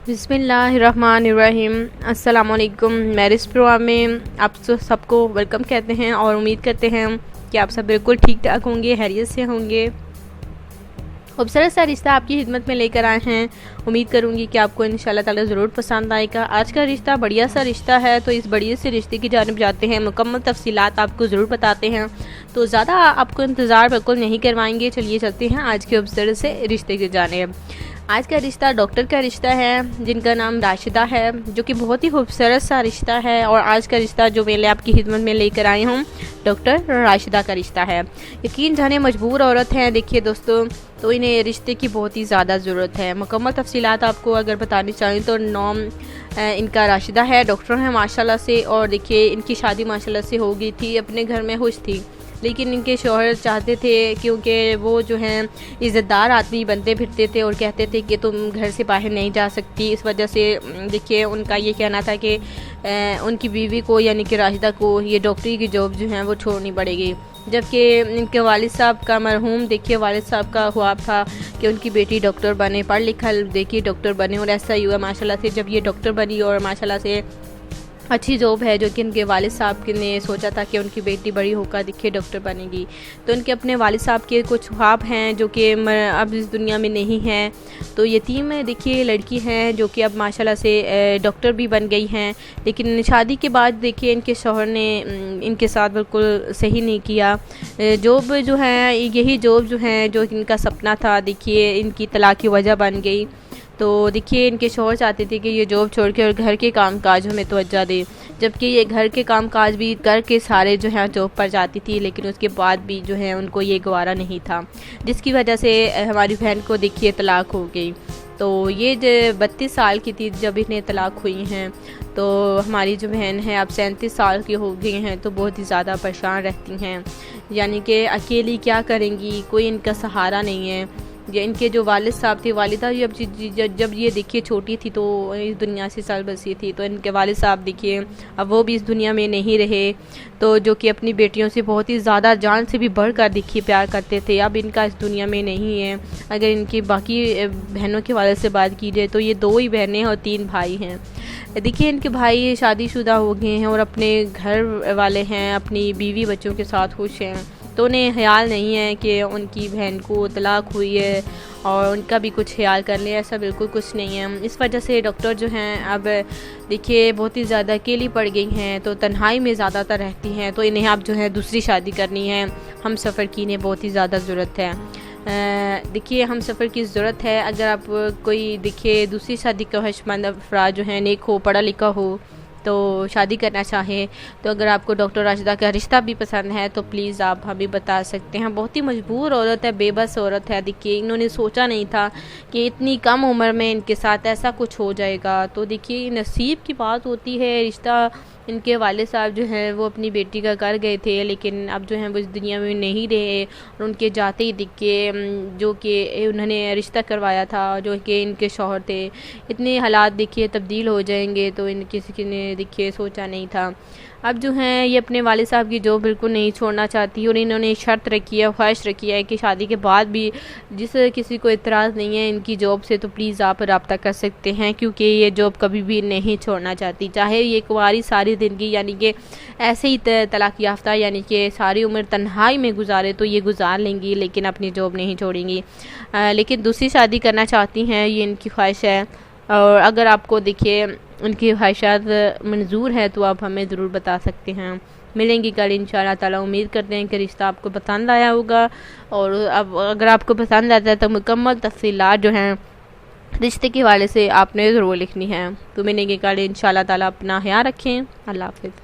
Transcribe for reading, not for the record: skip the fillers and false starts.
बिस्मिल्लाहिर्रहमानिर्रहीम। अस्सलाम वालेकुम। मैरिज प्रोग्राम में आप सबको वेलकम कहते हैं और उम्मीद करते हैं कि आप सब बिल्कुल ठीक ठाक होंगे, हैरियत से होंगे। खूबसूरत सा रिश्ता आपकी खिदमत में लेकर आए हैं। उम्मीद करूंगी कि आपको इंशाल्लाह ताला ज़रूर पसंद आएगा। आज का रिश्ता बढ़िया सा रिश्ता है, तो इस बढ़िया से रिश्ते की जानिब जाते हैं। मुकम्मल तफसीलात आपको ज़रूर बताते हैं, तो ज़्यादा आपको इंतज़ार बिल्कुल नहीं करवाएंगे। चलिए चलते हैं आज के खूबसूरत से रिश्ते की जानिब। आज का रिश्ता डॉक्टर का रिश्ता है, जिनका नाम राशिदा है, जो कि बहुत ही खूबसूरत सा रिश्ता है। और आज का रिश्ता जो मैं आपकी खिदमत में लेकर आई हूँ, डॉक्टर राशिदा का रिश्ता है। यकीन जाने मजबूर औरत हैं, देखिए दोस्तों, तो इन्हें रिश्ते की बहुत ही ज़्यादा ज़रूरत है। मुकम्मल तफसीलात आपको अगर बतानी चाहिए तो नाम इनका राशिदा है, डॉक्टर हैं माशाल्लाह से। और देखिए इनकी शादी माशाल्लाह से हो गई थी, अपने घर में खुश थी, लेकिन इनके शौहर चाहते थे, क्योंकि वो जो हैं इज़्ज़तदार आदमी बनते फिरते थे और कहते थे कि तुम घर से बाहर नहीं जा सकती। इस वजह से देखिए उनका ये कहना था कि उनकी बीवी को यानी कि राशिदा को ये डॉक्टरी की जॉब जो है वो छोड़नी पड़ेगी। जबकि इनके वालिद साहब का मरहूम देखिए वालिद साहब का ख्वाब था कि उनकी बेटी डॉक्टर बने, पढ़ लिखा देखिए डॉक्टर बने, और ऐसा ही हुआ माशाल्लाह से। जब ये डॉक्टर बनी और माशाल्लाह से अच्छी जॉब है, जो कि उनके वालिद साहब ने सोचा था कि उनकी बेटी बड़ी होकर देखिए डॉक्टर बनेगी, तो उनके अपने वालिद साहब के कुछ ख्वाब हैं जो कि अब इस दुनिया में नहीं हैं। तो यतीम देखिए लड़की हैं जो कि अब माशाल्लाह से डॉक्टर भी बन गई हैं। लेकिन शादी के बाद देखिए इनके शौहर ने इनके साथ बिल्कुल सही नहीं किया। जॉब जो है, यही जॉब जो है जो इनका सपना था, देखिए इनकी तलाक की वजह बन गई। तो देखिए इनके शौहर चाहते थे कि ये जॉब छोड़ के और घर के काम काजों में तवज्जो दे, जबकि ये घर के काम काज भी करके सारे जो हैं जॉब पर जाती थी, लेकिन उसके बाद भी जो है उनको ये गवारा नहीं था, जिसकी वजह से हमारी बहन को देखिए तलाक हो गई। तो ये 32 साल की थी जब इन्हें तलाक हुई हैं। तो हमारी जो बहन है अब 37 साल की हो गई हैं, तो बहुत ही ज़्यादा परेशान रहती हैं, यानी कि अकेली क्या करेंगी, कोई इनका सहारा नहीं है। ये इनके जो वालिद साहब थे, वालिदा जब ये देखिए छोटी थी तो इस दुनिया से चल बसी थी, तो इनके वालिद साहब देखिए अब वो भी इस दुनिया में नहीं रहे, तो जो कि अपनी बेटियों से बहुत ही ज़्यादा जान से भी बढ़कर देखिए प्यार करते थे, अब इनका इस दुनिया में नहीं है। अगर इनकी बाकी बहनों के वाले से बात की जाए तो ये 2 ही बहनें और 3 भाई हैं। देखिए इनके भाई शादीशुदा हो गए हैं और अपने घर वाले हैं, अपनी बीवी बच्चों के साथ खुश हैं, तो उन्हें ख्याल नहीं है कि उनकी बहन को तलाक हुई है और उनका भी कुछ ख्याल कर लें, ऐसा बिल्कुल कुछ नहीं है। इस वजह से डॉक्टर जो हैं अब देखिए बहुत ही ज़्यादा अकेली पड़ गई हैं, तो तन्हाई में ज़्यादातर रहती हैं, तो इन्हें अब जो है दूसरी शादी करनी है। हम सफ़र की इन्हें बहुत ही ज़्यादा ज़रूरत है। देखिए हम सफ़र की ज़रूरत है। अगर आप कोई देखिए दूसरी शादी का ख्वाहिशमंद अफराद जो है, नेक हो, पढ़ा लिखा हो, तो शादी करना चाहें, तो अगर आपको डॉक्टर राशिदा का रिश्ता भी पसंद है तो प्लीज़ आप हमें बता सकते हैं। बहुत ही मजबूर औरत है, बेबस औरत है। देखिए इन्होंने सोचा नहीं था कि इतनी कम उम्र में इनके साथ ऐसा कुछ हो जाएगा। तो देखिए नसीब की बात होती है। रिश्ता इनके वाले साहब जो हैं वो अपनी बेटी का कर गए थे, लेकिन अब जो हैं वो इस दुनिया में नहीं रहे, और उनके जाते ही देखिए जो कि उन्होंने रिश्ता करवाया था, जो कि इनके शौहर थे, इतने हालात देखिए तब्दील हो जाएंगे, तो इन किसी ने देखिए सोचा नहीं था। अब जो हैं ये अपने वाले साहब की जॉब बिल्कुल नहीं छोड़ना चाहती, और इन्होंने शर्त रखी है, ख्वाहिश रखी है कि शादी के बाद भी जिस किसी को इतराज़ नहीं है इनकी जॉब से, तो प्लीज़ आप रब्ता कर सकते हैं, क्योंकि ये जॉब कभी भी नहीं छोड़ना चाहती। चाहे ये कुंवारी सारी ज़िंदगी यानी कि ऐसे ही तलाक याफ्ता यानी कि सारी उम्र तन्हाई में गुजारे तो ये गुजार लेंगी, लेकिन अपनी जॉब नहीं छोड़ेंगी। लेकिन दूसरी शादी करना चाहती हैं, ये इनकी ख्वाहिश है। और अगर आपको देखिए उनकी ख्वाहिशात मंजूर है तो आप हमें ज़रूर बता सकते हैं। मिलेंगी कल इंशाअल्लाह ताला। उम्मीद करते हैं कि रिश्ता आपको पसंद आया होगा, और अब अगर आपको पसंद आता है तो मुकम्मल तफसीलात जो हैं रिश्ते के हवाले से आपने ज़रूर लिखनी है। तो मिलेंगे कल इंशाअल्लाह ताला। अपना ख्याल रखें। अल्लाह हाफ़िज़।